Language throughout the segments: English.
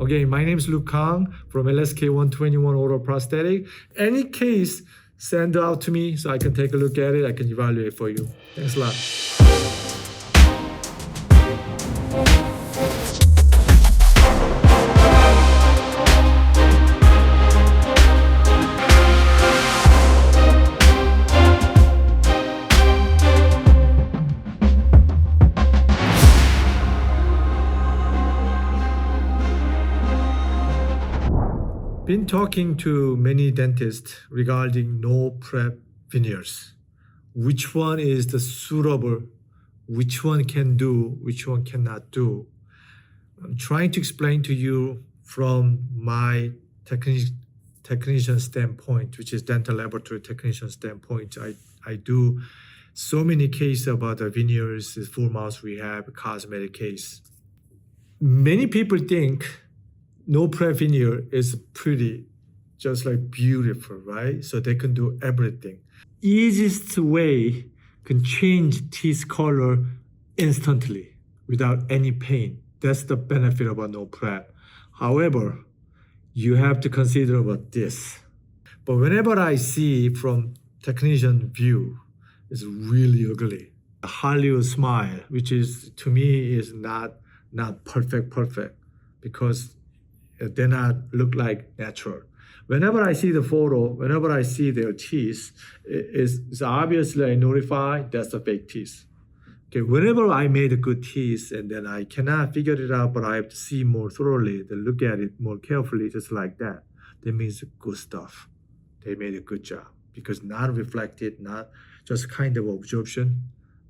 Okay, my name is Kahng from LSK 121 Oral Prosthetic. Any case, send it out to me so I can take a look at it. I can evaluate for you. Thanks a lot. Been talking to many dentists regarding no prep veneers. Which one is the suitable, which one can do, which one cannot do. I'm trying to explain to you from my technician standpoint, which is dental laboratory technician standpoint. I do so many cases about the veneers, full mouth rehab, cosmetic case. Many people think no prep veneer is pretty, just like beautiful, right? So they can do everything. Easiest way can change teeth color instantly without any pain. That's the benefit about no prep. However, you have to consider about this. But whenever I see from technician view, it's really ugly. A Hollywood smile, which is to me is not perfect because they not look like natural. Whenever I see the photo, whenever I see their teeth, it's obviously I notify that's the fake teeth. Okay, whenever I made a good teeth and then I cannot figure it out, but I have to see more thoroughly, to look at it more carefully, just like that. That means good stuff. They made a good job because not reflected, not just kind of absorption,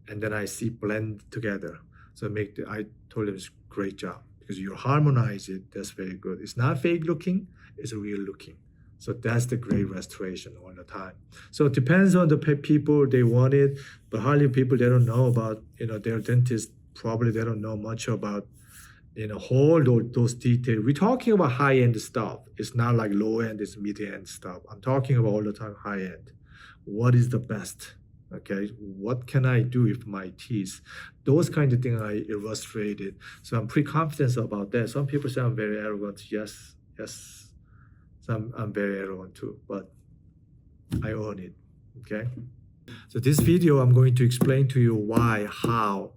and then I see blend together. So I told them it's great job. Because you harmonize it, that's very good. It's not fake looking, it's real looking. So that's the great restoration all the time. So it depends on the people, they want it, but hardly people, they don't know about, their dentist, probably they don't know much about, all those details. We're talking about high-end stuff. It's not like low-end, it's mid-end stuff. I'm talking about all the time high-end. What is the best? Okay, what can I do with my teeth? Those kind of things I illustrated. So I'm pretty confident about that. Some people say I'm very arrogant. Yes. Some I'm very arrogant too, but I own it. Okay. So this video, I'm going to explain to you why, how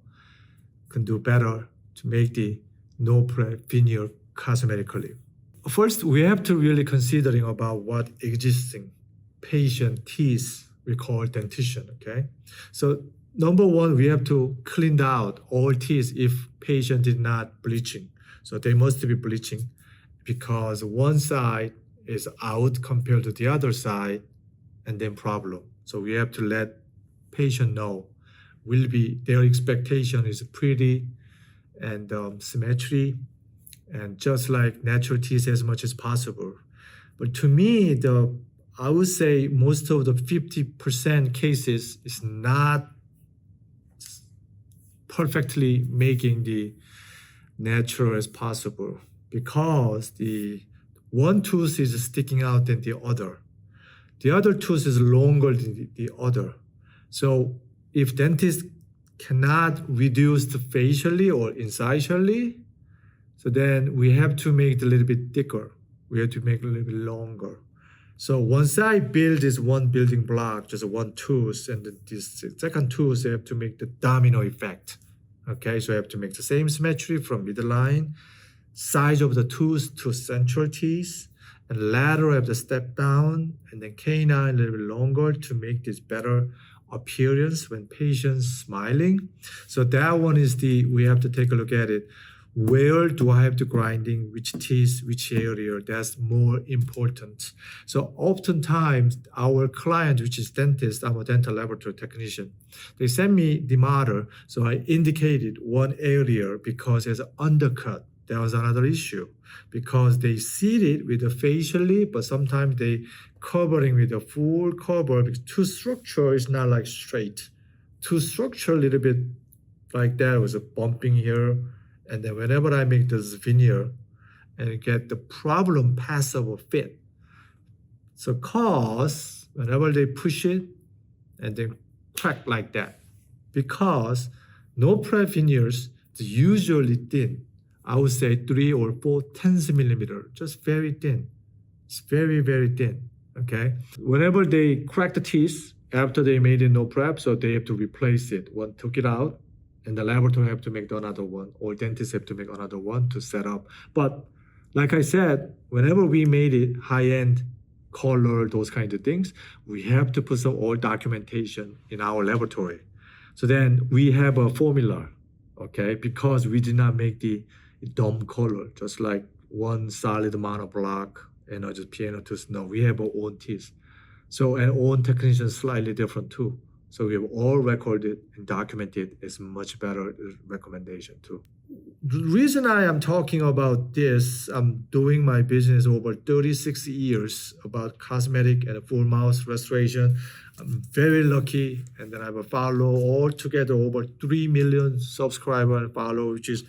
can do better to make the no prep veneer cosmetically. First, we have to really considering about what existing patient teeth we call dentition, okay? So number one, we have to clean out all teeth if patient did not bleaching. So they must be bleaching because one side is out compared to the other side and then problem. So we have to let patient know their expectation is pretty and symmetry and just like natural teeth as much as possible. But to me, I would say most of the 50% cases is not perfectly making the natural as possible because the one tooth is sticking out than the other. The other tooth is longer than the other. So if dentist cannot reduce the facially or incisally, so then we have to make it a little bit thicker. We have to make it a little bit longer. So once I build this one building block, just one tooth, and this second tooth, I have to make the domino effect. Okay, so I have to make the same symmetry from midline, size of the tooth to central teeth, and lateral I have to step down, and then canine a little bit longer to make this better appearance when patient's smiling. So that one is we have to take a look at it. Where do I have to grinding, which teeth, which area, that's more important. So oftentimes our client, which is dentist, I'm a dental laboratory technician, they send me the model. So I indicated one area because it's an undercut. That was another issue because they seed it with the facially, but sometimes they covering with a full cover because tooth structure is not like straight. Tooth structure a little bit like that was a bumping here. And then whenever I make this veneer and get the problem passable fit. So cause whenever they push it and then crack like that. Because no prep veneers is usually thin I would say 3 or 4 tenths millimeter, just very thin. It's very, very thin, okay? Whenever they crack the teeth, after they made it no prep, so they have to replace it. One took it out, and the laboratory have to make another one, or dentists have to make another one to set up. But like I said, whenever we made it high-end, color, those kinds of things, we have to put some old documentation in our laboratory. So then we have a formula, okay? Because we did not make the dumb color, just like one solid monoblock and just piano tooth. No, we have our own teeth. So and own technician is slightly different too. So we have all recorded and documented is much better recommendation too. The reason I am talking about this, I'm doing my business over 36 years about cosmetic and full mouth restoration. I'm very lucky, and then I have a follow altogether over 3 million subscriber and follow, which is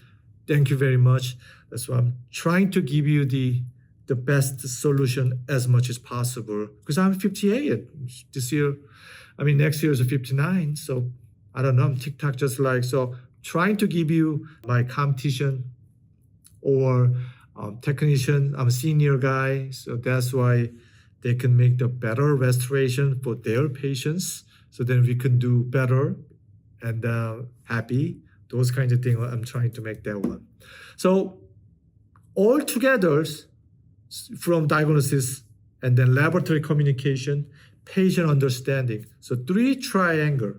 thank you very much. That's why I'm trying to give you the best solution as much as possible, because I'm 58 this year. Next year is 59, so I don't know, I'm TikTok just like, so trying to give you my competition or technician, I'm a senior guy, so that's why they can make the better restoration for their patients, so then we can do better and happy, those kinds of things. I'm trying to make that one. So all together, from diagnosis and then laboratory communication, patient understanding. So 3 triangle,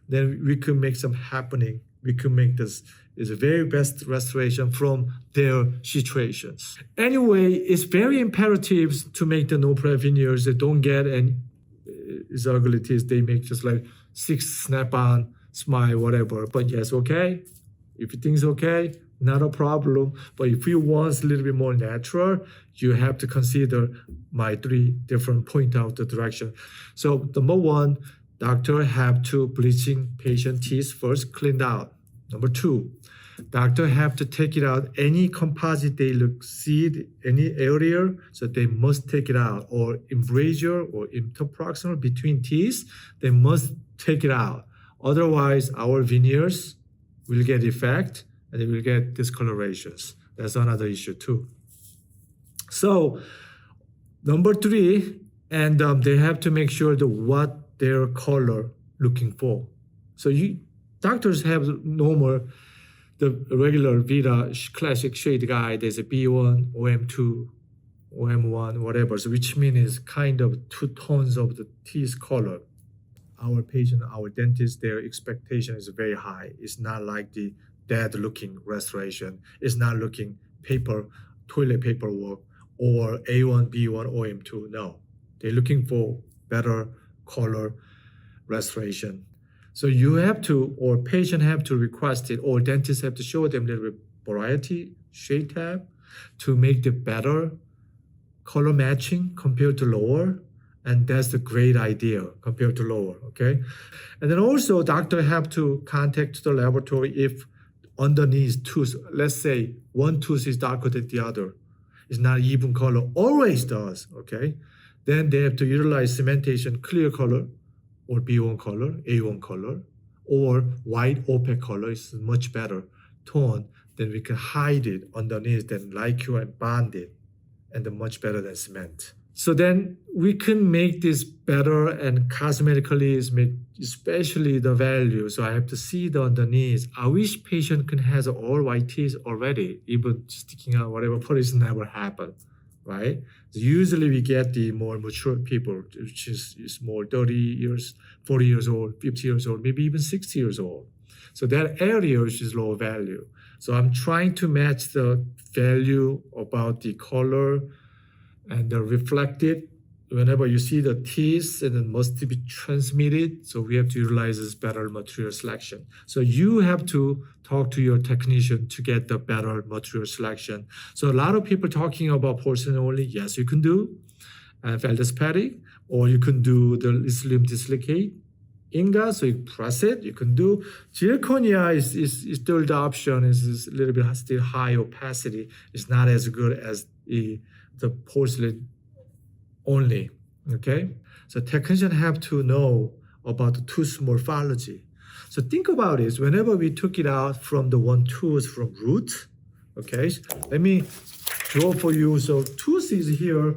then we can make some happening. We can make this is the very best restoration from their situations. Anyway, it's very imperative to make the no prep veneers that don't get any ugly teeth. They make just like 6 snap-on, smile, whatever. But yes, okay. If you think it's okay, not a problem. But if you want a little bit more natural, you have to consider my 3 different point out the direction. So number 1, doctor have to bleaching patient teeth first, cleaned out. Number 2, doctor have to take it out. Any composite they look see any area, so they must take it out. Or embrasure or interproximal between teeth, they must take it out. Otherwise, our veneers will get effect and they will get discolorations. That's another issue too. So number 3, and they have to make sure that what their color looking for. So doctors have normal, the regular Vita classic shade guide. There's a B1, OM2, OM1, whatever. So which means kind of 2 tones of the teeth color. Our patient, our dentist, their expectation is very high. It's not like the dead looking restoration. It's not looking toilet paper work or A1, B1, OM2. No, they're looking for better color restoration. So you have to, or patient have to request it, or dentists have to show them a little bit variety, shade tab, to make the better color matching compared to lower. And that's the great idea compared to lower, okay? And then also doctor have to contact the laboratory if underneath tooth, let's say one tooth is darker than the other, it's not even color, always does, okay? Then they have to utilize cementation clear color or B1 color, A1 color, or white opaque color is much better tone. Then we can hide it underneath, then LIQ and bond it, and then much better than cement. So then we can make this better and cosmetically is make especially the value. So I have to see the underneath. I wish patient can has all white teeth already, even sticking out whatever, but it's never happened, right? So usually we get the more mature people, which is more 30 years, 40 years old, 50 years old, maybe even 60 years old. So that area is low value. So I'm trying to match the value about the color and reflected whenever you see the teeth, and then must be transmitted. So we have to utilize this better material selection. So you have to talk to your technician to get the better material selection. So a lot of people talking about porcelain only. Yes, you can do feldspathic, or you can do the slim dislocate ingot, so you press it. You can do zirconia is still the option. Is a little bit still high opacity. It's not as good as the porcelain only, okay? So technicians have to know about the tooth morphology. So think about it, whenever we took it out from the one tooth from root, Okay, let me draw for you. So tooth is here,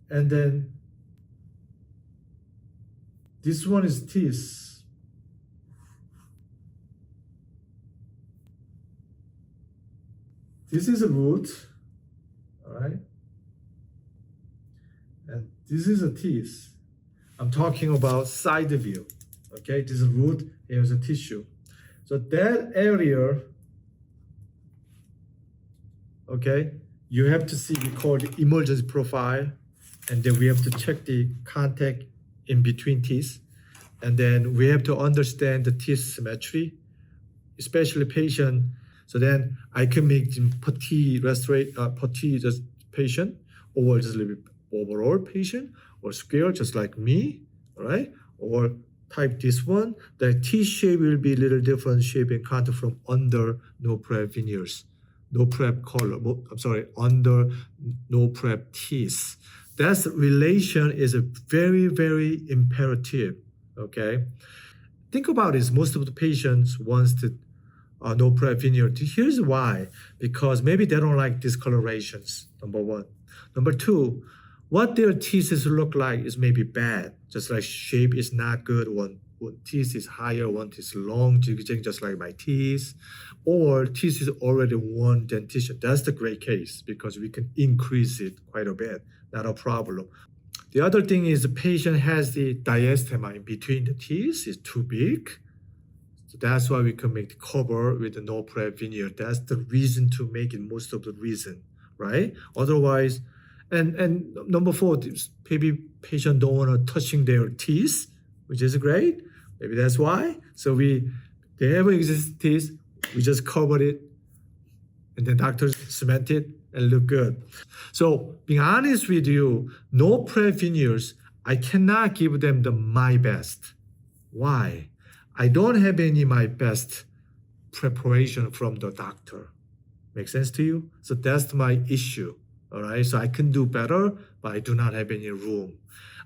and then this one is teeth. This is a root, all right? And this is a teeth. I'm talking about side view, okay? This is root, here's a tissue. So that area, okay, you have to see, we call the emergence profile, and then we have to check the contact in between teeth. And then we have to understand the teeth symmetry, especially patient. So then I can make them petite just patient, or just a little bit overall patient, or square just like me, all right? Or type this one. The teeth shape will be a little different shape and contour from under no prep veneers, no prep color. I'm sorry, under no prep teeth. That relation is a very, very imperative. Okay, think about this. Most of the patients wants to no prep veneer. Here's why: because maybe they don't like discolorations. Number one. Number two, what their teeth look like is maybe bad. Just like shape is not good. One teeth is higher, one teeth is long, zigzag, just like my teeth, or teeth is already one dentition. That's the great case because we can increase it quite a bit. Not a problem. The other thing is the patient has the diastema in between the teeth is too big. So that's why we can make the cover with the no prep veneer. That's the reason to make it, most of the reason, right? Otherwise, and number four, maybe patient don't want to touching their teeth, which is great. Maybe that's why. So they have existing teeth, we just cover it, and then doctors cement it and look good. So being honest with you, no prep veneers, I cannot give them my best. Why? I don't have any my best preparation from the doctor. Make sense to you? So that's my issue. All right. So I can do better, but I do not have any room.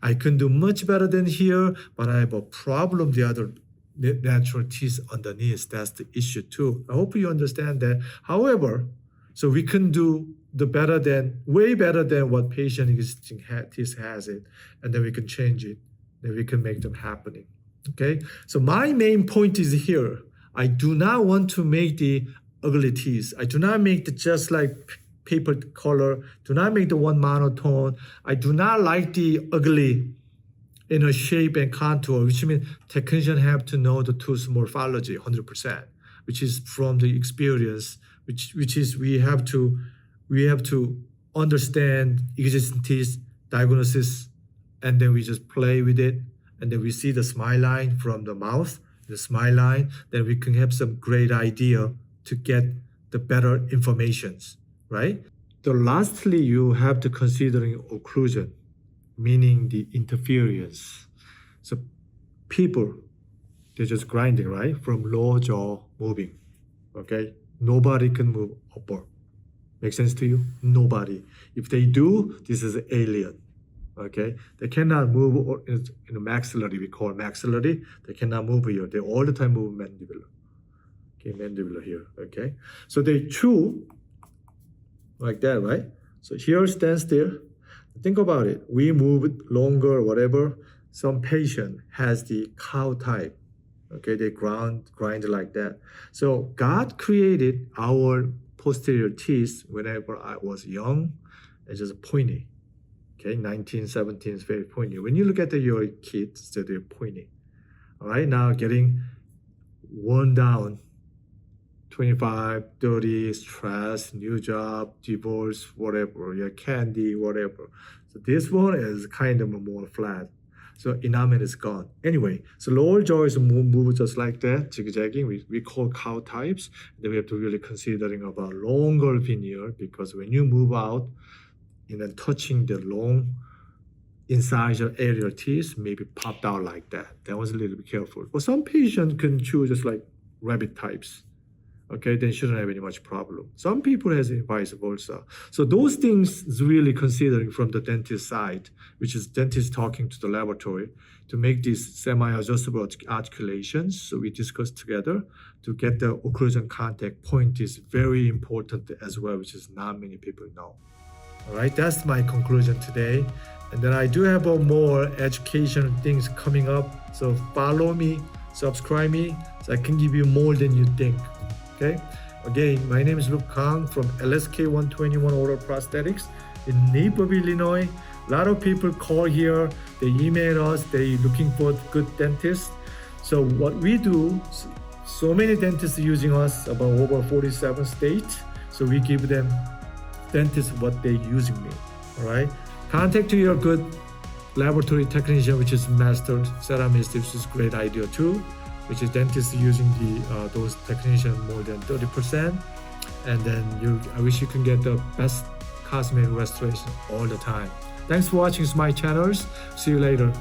I can do much better than here, but I have a problem. The other natural teeth underneath. That's the issue too. I hope you understand that. However, so we can do way better than what patient existing teeth has it, and then we can change it. Then we can make them happening. Okay. So my main point is here. I do not want to make the ugly teeth. I do not make the just like paper color. Do not make the one monotone. I do not like the ugly shape and contour, which means technician have to know the tooth morphology 100%, which is from the experience, which is we have to understand existing teeth diagnosis, and then we just play with it, and then we see the smile line from the mouth, the smile line, then we can have some great idea to get the better informations, right? So lastly, you have to considering occlusion, meaning the interference. So people, they're just grinding, right? From lower jaw moving, okay? Nobody can move upward. Make sense to you? Nobody. If they do, this is an alien, okay? They cannot move in the maxillary, we call maxillary. They cannot move here. They all the time move mandibular. Okay, mandibular here, okay? So they chew like that, right? So here stands there. Think about it. We move it longer, whatever. Some patient has the cow type. Okay, they grind like that. So God created our posterior teeth whenever I was young. It's just pointy. Okay, 1917 is very pointy. When you look at your kids, they're pointy. All right, now getting worn down. 25, 30, stress, new job, divorce, whatever, your candy, whatever. So this one is kind of more flat. So enamel is gone. Anyway, so lower jaw is move just like that, zigzagging. We call cow types. Then we have to really considering about longer veneer, because when you move out and then touching the long incisor area teeth, maybe popped out like that. That was a little bit careful. But some patients can choose just like rabbit types. okay, then shouldn't have any much problem. Some people has it vice versa. So those things is really considering from the dentist side, which is dentist talking to the laboratory to make these semi-adjustable articulations. So we discussed together to get the occlusion contact point is very important as well, which is not many people know. All right, that's my conclusion today. And then I do have more education things coming up. So follow me, subscribe me, so I can give you more than you think. Okay. Again, my name is Kahng from LSK 121 Oral Prosthetics in Naperville, Illinois. A lot of people call here, they email us, they looking for good dentists. So what we do, so many dentists using us, about over 47 states. So we give them dentists what they using me. All right. Contact to your good laboratory technician, which is mastered ceramist, which is great idea too, which is dentists using those technicians more than 30%. And then I wish you can get the best cosmetic restoration all the time. Thanks for watching my channels. See you later.